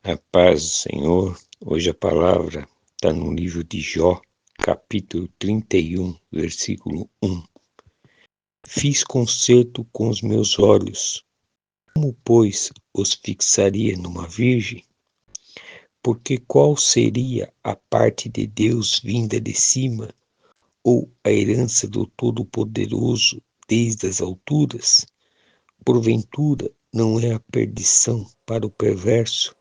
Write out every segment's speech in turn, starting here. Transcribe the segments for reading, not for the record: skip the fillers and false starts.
A paz do Senhor. Hoje a palavra está no livro de Jó, capítulo 31, versículo 1. Fiz concerto com os meus olhos. Como, pois, os fixaria numa virgem? Porque qual seria a parte de Deus vinda de cima, ou a herança do Todo-Poderoso desde as alturas? Porventura, não é a perdição para o perverso,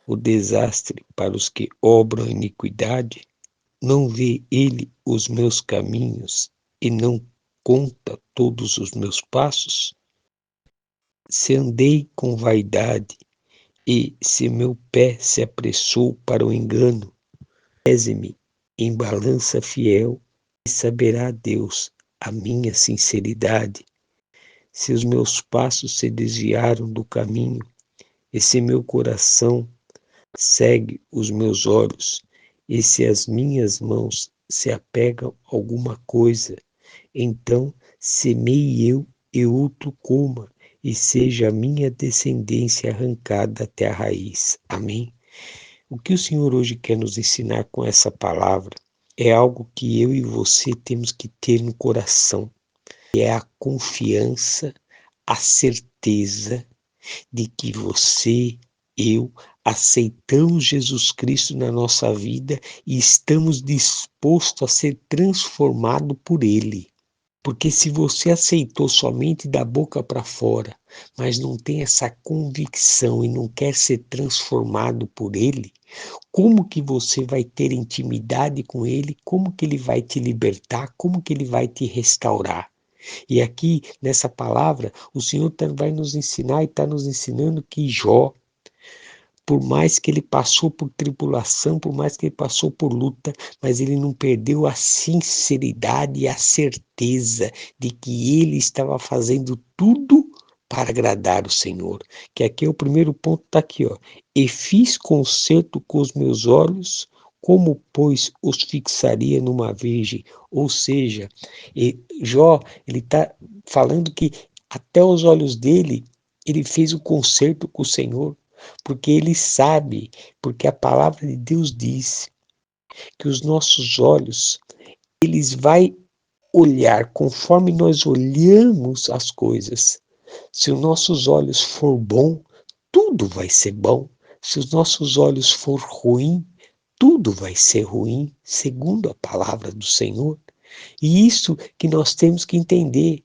o desastre para os que obram iniquidade? Não vê ele os meus caminhos e não conta todos os meus passos? Se andei com vaidade e se meu pé se apressou para o engano, pese-me em balança fiel e saberá Deus a minha sinceridade. Se os meus passos se desviaram do caminho e se meu coração segue os meus olhos, e se as minhas mãos se apegam a alguma coisa, então semeie eu e outro coma, e seja a minha descendência arrancada até a raiz. Amém? O que o Senhor hoje quer nos ensinar com essa palavra é algo que eu e você temos que ter no coração, que é a confiança, a certeza de que você, eu, aceitamos Jesus Cristo na nossa vida e estamos dispostos a ser transformados por Ele. Porque se você aceitou somente da boca para fora, mas não tem essa convicção e não quer ser transformado por Ele, como que você vai ter intimidade com Ele? Como que Ele vai te libertar? Como que Ele vai te restaurar? E aqui, nessa palavra, o Senhor vai nos ensinar e está nos ensinando que Jó, por mais que ele passou por tribulação, por mais que ele passou por luta, mas ele não perdeu a sinceridade e a certeza de que ele estava fazendo tudo para agradar o Senhor. Que aqui é o primeiro ponto, está aqui, ó. E fiz concerto com os meus olhos, como, pois, os fixaria numa virgem? Ou seja, Jó, ele está falando que até os olhos dele, ele fez o concerto com o Senhor, porque ele sabe, porque a palavra de Deus diz que os nossos olhos, eles vai olhar conforme nós olhamos as coisas. Se os nossos olhos for bom, tudo vai ser bom. Se os nossos olhos for ruim, tudo vai ser ruim, segundo a palavra do Senhor. E isso que nós temos que entender,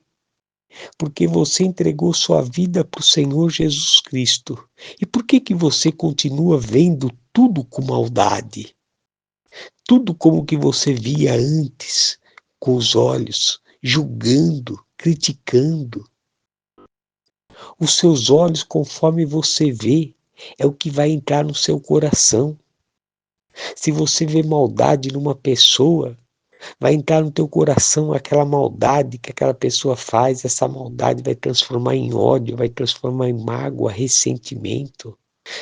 porque você entregou sua vida para o Senhor Jesus Cristo. E por que você continua vendo tudo com maldade? Tudo como que você via antes, com os olhos, julgando, criticando. Os seus olhos, conforme você vê, é o que vai entrar no seu coração. Se você vê maldade numa pessoa, vai entrar no teu coração aquela maldade que aquela pessoa faz, essa maldade vai transformar em ódio, vai transformar em mágoa, ressentimento.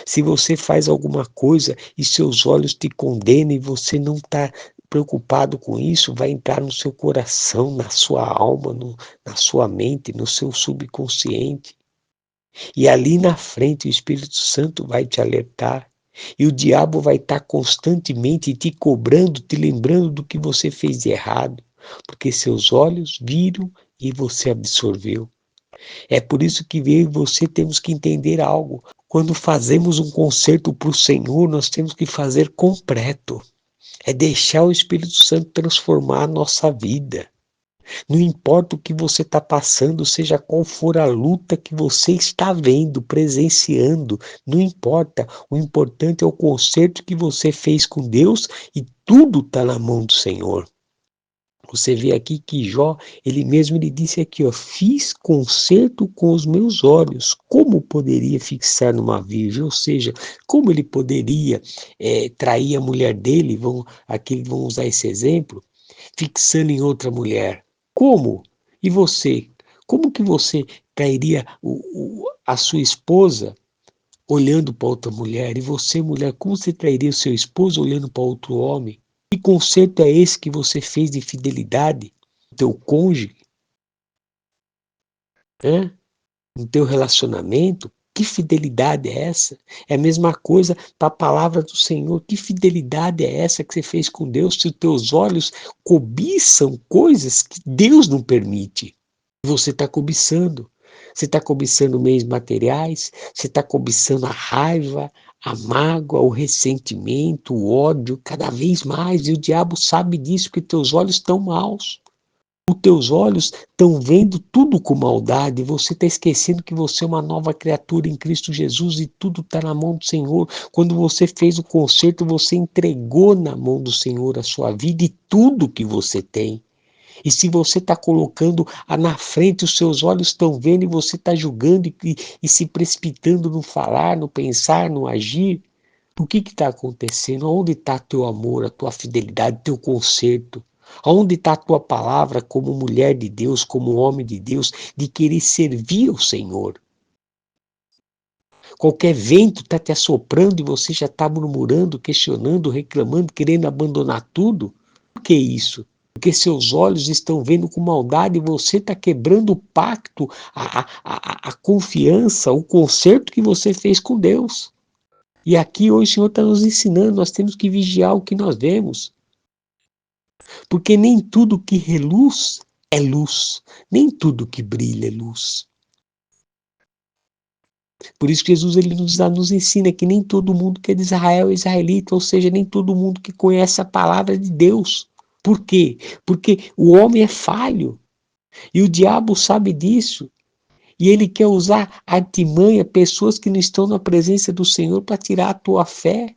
Se você faz alguma coisa e seus olhos te condenam e você não está preocupado com isso, vai entrar no seu coração, na sua alma, na sua mente, no seu subconsciente. E ali na frente o Espírito Santo vai te alertar. E o diabo vai estar constantemente te cobrando, te lembrando do que você fez de errado, porque seus olhos viram e você absorveu. É por isso que eu e você temos que entender algo. Quando fazemos um concerto para o Senhor, nós temos que fazer completo. É deixar o Espírito Santo transformar a nossa vida. Não importa o que você está passando, seja qual for a luta que você está vendo, presenciando, não importa. O importante é o concerto que você fez com Deus e tudo está na mão do Senhor. Você vê aqui que Jó, ele disse aqui, ó, fiz concerto com os meus olhos. Como poderia fixar numa virgem? Ou seja, como ele poderia trair a mulher dele? Aqui vão usar esse exemplo, fixando em outra mulher. Como? E você? Como que você trairia a sua esposa olhando para outra mulher? E você, mulher, como você trairia o seu esposo olhando para outro homem? Que conceito é esse que você fez de fidelidade no teu cônjuge, né? No teu relacionamento? Que fidelidade é essa? É a mesma coisa para a palavra do Senhor. Que fidelidade é essa que você fez com Deus se os teus olhos cobiçam coisas que Deus não permite? Você está cobiçando. Você está cobiçando meios materiais, você está cobiçando a raiva, a mágoa, o ressentimento, o ódio, cada vez mais. E o diabo sabe disso, porque teus olhos estão maus. Os teus olhos estão vendo tudo com maldade. Você está esquecendo que você é uma nova criatura em Cristo Jesus e tudo está na mão do Senhor. Quando você fez o concerto, você entregou na mão do Senhor a sua vida e tudo que você tem. E se você está colocando na frente, os seus olhos estão vendo e você está julgando e se precipitando no falar, no pensar, no agir, o que está acontecendo? Onde está teu amor, a tua fidelidade, teu conserto? Onde está a tua palavra como mulher de Deus, como homem de Deus, de querer servir ao Senhor? Qualquer vento está te assoprando e você já está murmurando, questionando, reclamando, querendo abandonar tudo? Por que isso? Porque seus olhos estão vendo com maldade e você está quebrando o pacto, a confiança, o concerto que você fez com Deus. E aqui hoje o Senhor está nos ensinando, nós temos que vigiar o que nós vemos. Porque nem tudo que reluz é luz, nem tudo que brilha é luz. Por isso que Jesus ele nos ensina que nem todo mundo que é de Israel é israelita, ou seja, nem todo mundo que conhece a palavra de Deus. Por quê? Porque o homem é falho e o diabo sabe disso. E ele quer usar artimanha, pessoas que não estão na presença do Senhor para tirar a tua fé.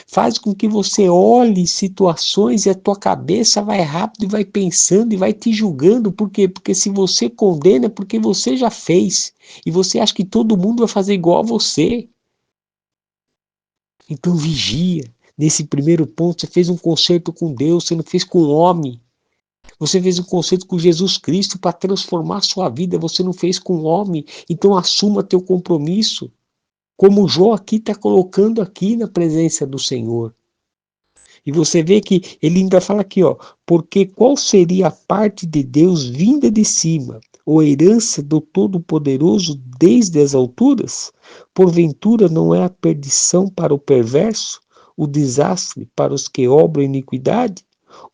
Faz com que você olhe situações e a tua cabeça vai rápido e vai pensando e vai te julgando. Por quê? Porque se você condena é porque você já fez. E você acha que todo mundo vai fazer igual a você. Então vigia. Nesse primeiro ponto, você fez um concerto com Deus, você não fez com o homem. Você fez um concerto com Jesus Cristo para transformar a sua vida, você não fez com o homem. Então assuma teu compromisso. Como Jó aqui está colocando aqui na presença do Senhor. E você vê que ele ainda fala aqui, ó, porque qual seria a parte de Deus vinda de cima, ou a herança do Todo-Poderoso desde as alturas? Porventura não é a perdição para o perverso, o desastre para os que obram iniquidade?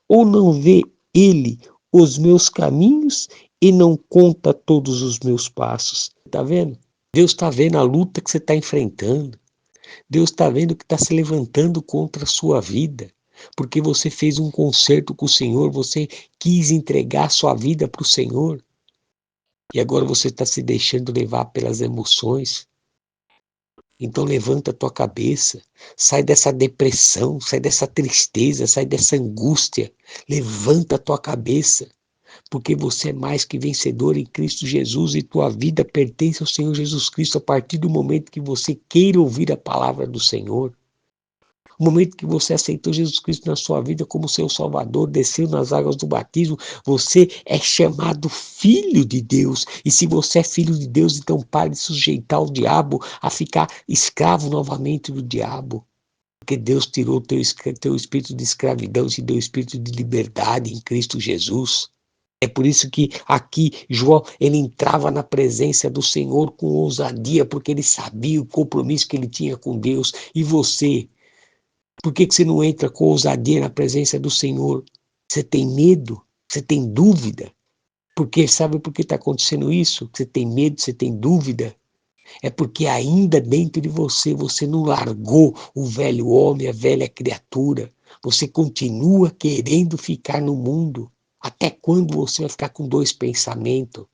Ou não vê ele os meus caminhos e não conta todos os meus passos? Está vendo? Deus está vendo a luta que você está enfrentando. Deus está vendo que está se levantando contra a sua vida, porque você fez um concerto com o Senhor, você quis entregar sua vida para o Senhor, e agora você está se deixando levar pelas emoções. Então levanta a tua cabeça, sai dessa depressão, sai dessa tristeza, sai dessa angústia, levanta a tua cabeça, porque você é mais que vencedor em Cristo Jesus e tua vida pertence ao Senhor Jesus Cristo a partir do momento que você queira ouvir a palavra do Senhor. O momento que você aceitou Jesus Cristo na sua vida como seu Salvador, desceu nas águas do batismo, você é chamado filho de Deus. E se você é filho de Deus, então pare de sujeitar o diabo a ficar escravo novamente do diabo. Porque Deus tirou teu espírito de escravidão e te deu o espírito de liberdade em Cristo Jesus. É por isso que aqui João ele entrava na presença do Senhor com ousadia, porque ele sabia o compromisso que ele tinha com Deus. E você? Por que você não entra com ousadia na presença do Senhor? Você tem medo? Você tem dúvida? Porque sabe por que está acontecendo isso? Você tem medo, você tem dúvida? É porque ainda dentro de você, você não largou o velho homem, a velha criatura. Você continua querendo ficar no mundo. Até quando você vai ficar com dois pensamentos?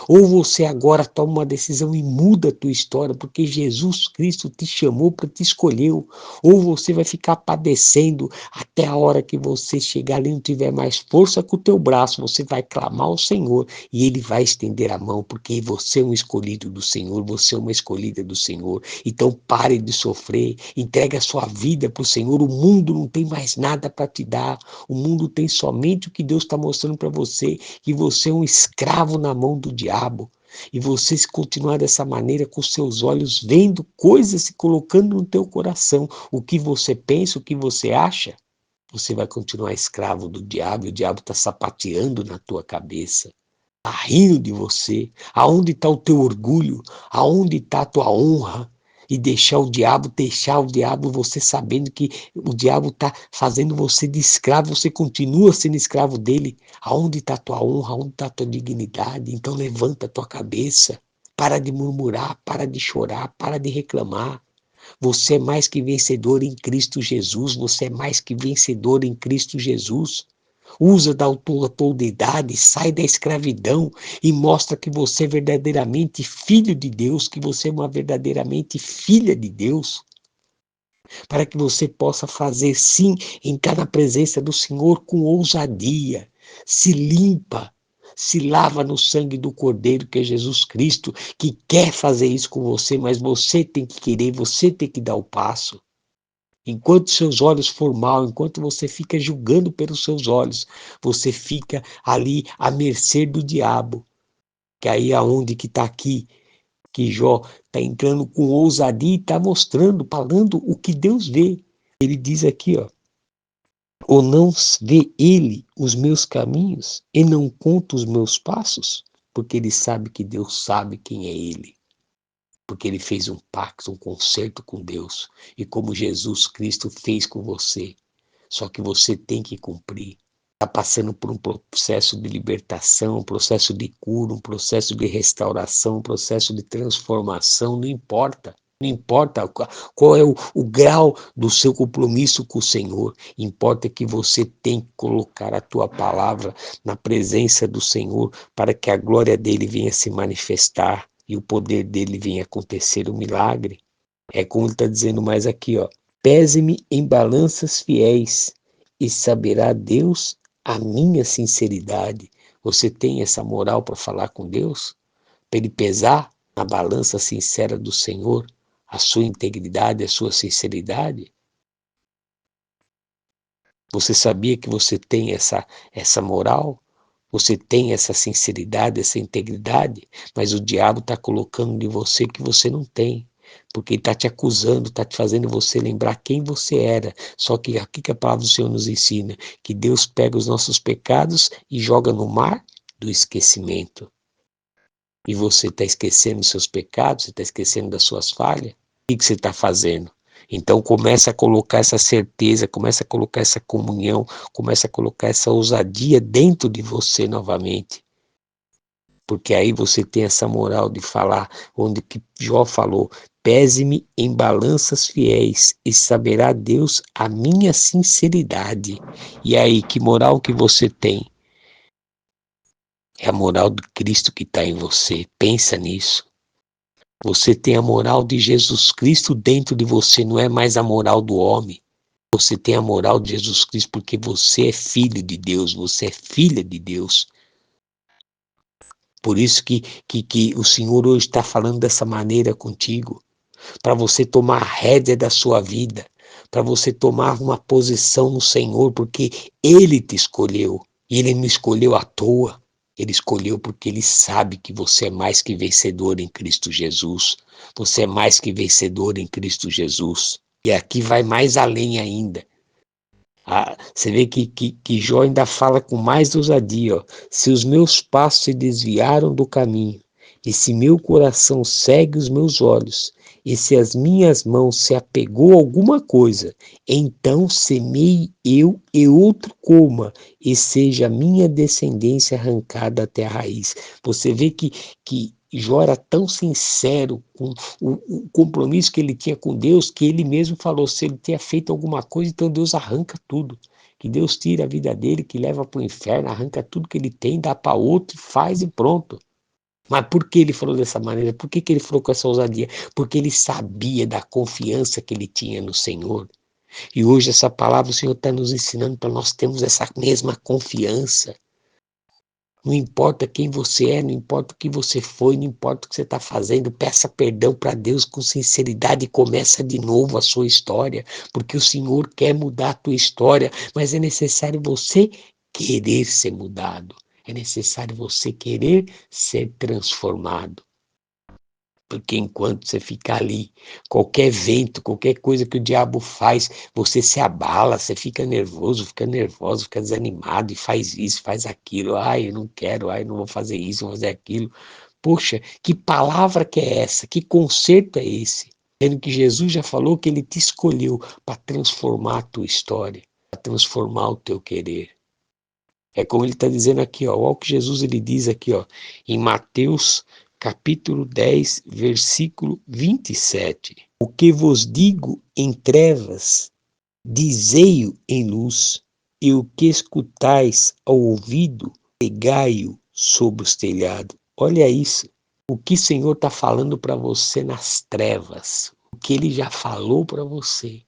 Ou você agora toma uma decisão e muda a tua história, porque Jesus Cristo te chamou para te escolher. Ou você vai ficar padecendo até a hora que você chegar ali e não tiver mais força com o teu braço, você vai clamar ao Senhor e Ele vai estender a mão, porque você é um escolhido do Senhor, você é uma escolhida do Senhor. Então pare de sofrer, entregue a sua vida para o Senhor. O mundo não tem mais nada para te dar, o mundo tem somente o que Deus está mostrando para você, que você é um escravo na mão do diabo. E você se continuar dessa maneira com seus olhos vendo coisas se colocando no teu coração, o que você pensa, o que você acha, você vai continuar escravo do diabo e o diabo está sapateando na tua cabeça. Está rindo de você. Aonde está o teu orgulho? Aonde está a tua honra? E deixar o diabo, você sabendo que o diabo está fazendo você de escravo, você continua sendo escravo dele. Aonde está a tua honra? Aonde está a tua dignidade? Então levanta a tua cabeça. Para de murmurar, para de chorar, para de reclamar. Você é mais que vencedor em Cristo Jesus. Você é mais que vencedor em Cristo Jesus. Usa da tua autoridade, sai da escravidão e mostra que você é verdadeiramente filho de Deus, que você é uma verdadeiramente filha de Deus, para que você possa fazer sim em cada presença do Senhor com ousadia. Se limpa, se lava no sangue do Cordeiro, que é Jesus Cristo, que quer fazer isso com você, mas você tem que querer, você tem que dar o passo. Enquanto seus olhos for mal, enquanto você fica julgando pelos seus olhos, você fica ali à mercê do diabo. Que aí aonde que está aqui, que Jó está entrando com ousadia e está mostrando, falando o que Deus vê. Ele diz aqui, ó, ou não vê ele os meus caminhos e não conta os meus passos? Porque ele sabe que Deus sabe quem é ele. Porque ele fez um pacto, um concerto com Deus. E como Jesus Cristo fez com você. Só que você tem que cumprir. Está passando por um processo de libertação, um processo de cura, um processo de restauração, um processo de transformação, não importa. Não importa qual é o grau do seu compromisso com o Senhor. Importa que você tem que colocar a tua palavra na presença do Senhor para que a glória dele venha se manifestar e o poder dele venha acontecer o milagre. É como ele está dizendo mais aqui, ó. Pese-me em balanças fiéis e saberá Deus a minha sinceridade. Você tem essa moral para falar com Deus? Para ele pesar na balança sincera do Senhor a sua integridade, a sua sinceridade? Você sabia que você tem essa moral? Você tem essa sinceridade, essa integridade? Mas o diabo está colocando de você que você não tem. Porque ele está te acusando, está te fazendo você lembrar quem você era. Só que aqui que a palavra do Senhor nos ensina, que Deus pega os nossos pecados e joga no mar do esquecimento. E você está esquecendo seus pecados, você está esquecendo das suas falhas. O que você está fazendo? Então começa a colocar essa certeza, começa a colocar essa comunhão, começa a colocar essa ousadia dentro de você novamente. Porque aí você tem essa moral de falar, onde que Jó falou, pese-me em balanças fiéis e saberá Deus a minha sinceridade. E aí, que moral que você tem? É a moral de Cristo que está em você. Pensa nisso. Você tem a moral de Jesus Cristo dentro de você, não é mais a moral do homem. Você tem a moral de Jesus Cristo porque você é filho de Deus, você é filha de Deus. Por isso que o Senhor hoje está falando dessa maneira contigo, para você tomar a rédea da sua vida, para você tomar uma posição no Senhor, porque Ele te escolheu, e Ele não escolheu à toa. Ele escolheu porque Ele sabe que você é mais que vencedor em Cristo Jesus. Você é mais que vencedor em Cristo Jesus. E aqui vai mais além ainda. Você vê que Jó ainda fala com mais ousadia. Ó. Se os meus passos se desviaram do caminho, e se meu coração segue os meus olhos, e se as minhas mãos se apegou a alguma coisa, então semei eu e outro coma, e seja a minha descendência arrancada até a raiz. Você vê que Jó era tão sincero com o compromisso que ele tinha com Deus, que ele mesmo falou, se ele tinha feito alguma coisa, então Deus arranca tudo. Que Deus tira a vida dele, que leva para o inferno, arranca tudo que ele tem, dá para outro, faz e pronto. Mas por que ele falou dessa maneira? Por que ele falou com essa ousadia? Porque ele sabia da confiança que ele tinha no Senhor. E hoje essa palavra o Senhor está nos ensinando para nós termos essa mesma confiança. Não importa quem você é, não importa o que você foi, não importa o que você está fazendo, peça perdão para Deus com sinceridade e começa de novo a sua história, porque o Senhor quer mudar a tua história, mas é necessário você querer ser mudado, é necessário você querer ser transformado. Porque enquanto você ficar ali, qualquer vento, qualquer coisa que o diabo faz, você se abala, você fica nervoso, fica nervoso, fica desanimado e faz isso, faz aquilo. Ai, eu não quero, ai, eu não vou fazer isso, não vou fazer aquilo. Poxa, que palavra que é essa? Que conceito é esse? Sendo que Jesus já falou que ele te escolheu para transformar a tua história, para transformar o teu querer. É como ele está dizendo aqui, ó, olha o que Jesus ele diz aqui, ó, em Mateus capítulo 10, versículo 27. O que vos digo em trevas, dizei-o em luz, e o que escutais ao ouvido, pregai-o sobre os telhados. Olha isso. O que o Senhor está falando para você nas trevas, o que Ele já falou para você.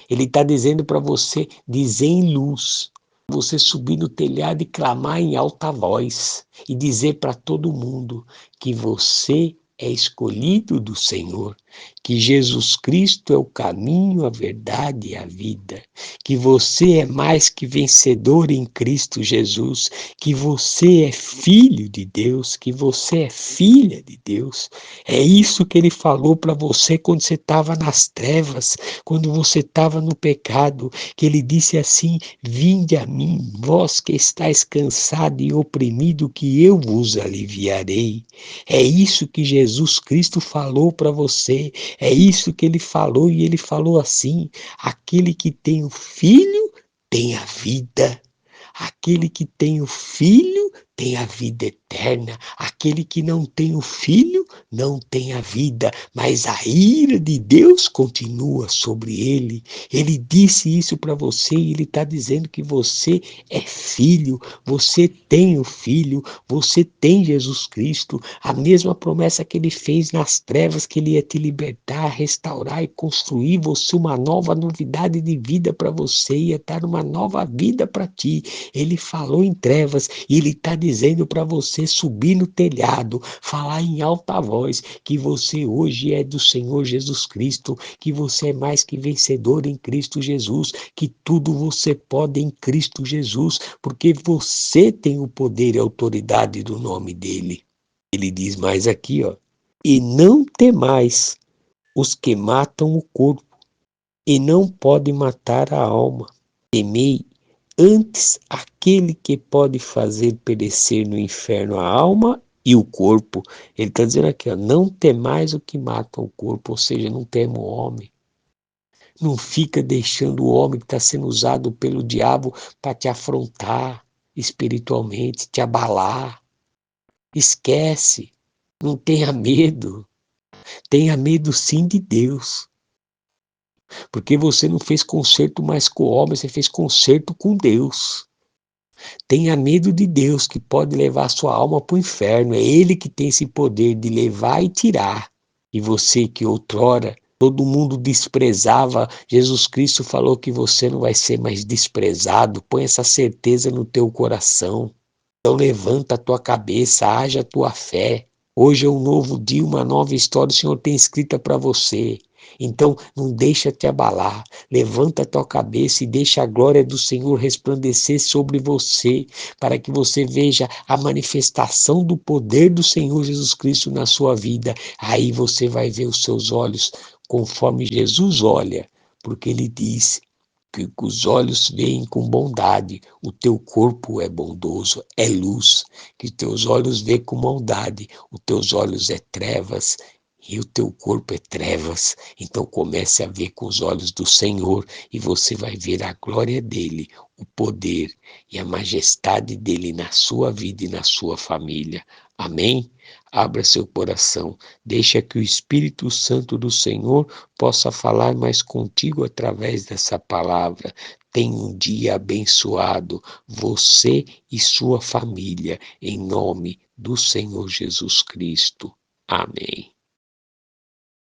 Ele está dizendo para você dizer em luz, você subir no telhado e clamar em alta voz e dizer para todo mundo que você é escolhido do Senhor, que Jesus Cristo é o caminho, a verdade e a vida, que você é mais que vencedor em Cristo Jesus, que você é filho de Deus, que você é filha de Deus. É isso que ele falou para você quando você estava nas trevas, quando você estava no pecado, que ele disse assim: vinde a mim, vós que estáis cansado e oprimido, que eu vos aliviarei. É isso que Jesus Cristo falou para você, é isso que ele falou, e ele falou assim: aquele que tem o Filho tem a vida. Aquele que tem o Filho tem a vida eterna. Aquele que não tem o Filho não tem a vida, mas a ira de Deus continua sobre ele. Ele disse isso para você e ele está dizendo que você é filho, você tem o Filho, você tem Jesus Cristo, a mesma promessa que ele fez nas trevas, que ele ia te libertar, restaurar e construir você uma nova novidade de vida para você, ia dar uma nova vida para ti. Ele falou em trevas e ele está dizendo para você subir no telhado, falar em alta voz que você hoje é do Senhor Jesus Cristo, que você é mais que vencedor em Cristo Jesus, que tudo você pode em Cristo Jesus, porque você tem o poder e a autoridade do nome dele. Ele diz mais aqui, ó, e não temais os que matam o corpo e não podem matar a alma. Temei antes aquele que pode fazer perecer no inferno a alma e o corpo. Ele está dizendo aqui, ó, não temais o que mata o corpo, ou seja, não tema o homem. Não fica deixando o homem que está sendo usado pelo diabo para te afrontar espiritualmente, te abalar. Esquece, não tenha medo. Tenha medo sim de Deus. Porque você não fez concerto mais com o homem, você fez concerto com Deus. Tenha medo de Deus, que pode levar a sua alma para o inferno. É Ele que tem esse poder de levar e tirar. E você que outrora todo mundo desprezava, Jesus Cristo falou que você não vai ser mais desprezado. Põe essa certeza no teu coração. Então levanta a tua cabeça, haja a tua fé. Hoje é um novo dia, uma nova história o Senhor tem escrita para você. Então não deixa te abalar, levanta a tua cabeça e deixa a glória do Senhor resplandecer sobre você, para que você veja a manifestação do poder do Senhor Jesus Cristo na sua vida. Aí você vai ver os seus olhos conforme Jesus olha, porque ele diz que os olhos veem com bondade, o teu corpo é bondoso, é luz, que teus olhos veem com maldade, os teus olhos é trevas e o teu corpo é trevas. Então comece a ver com os olhos do Senhor e você vai ver a glória dele, o poder e a majestade dele na sua vida e na sua família. Amém? Abra seu coração, deixa que o Espírito Santo do Senhor possa falar mais contigo através dessa palavra. Tenha um dia abençoado, você e sua família, em nome do Senhor Jesus Cristo. Amém.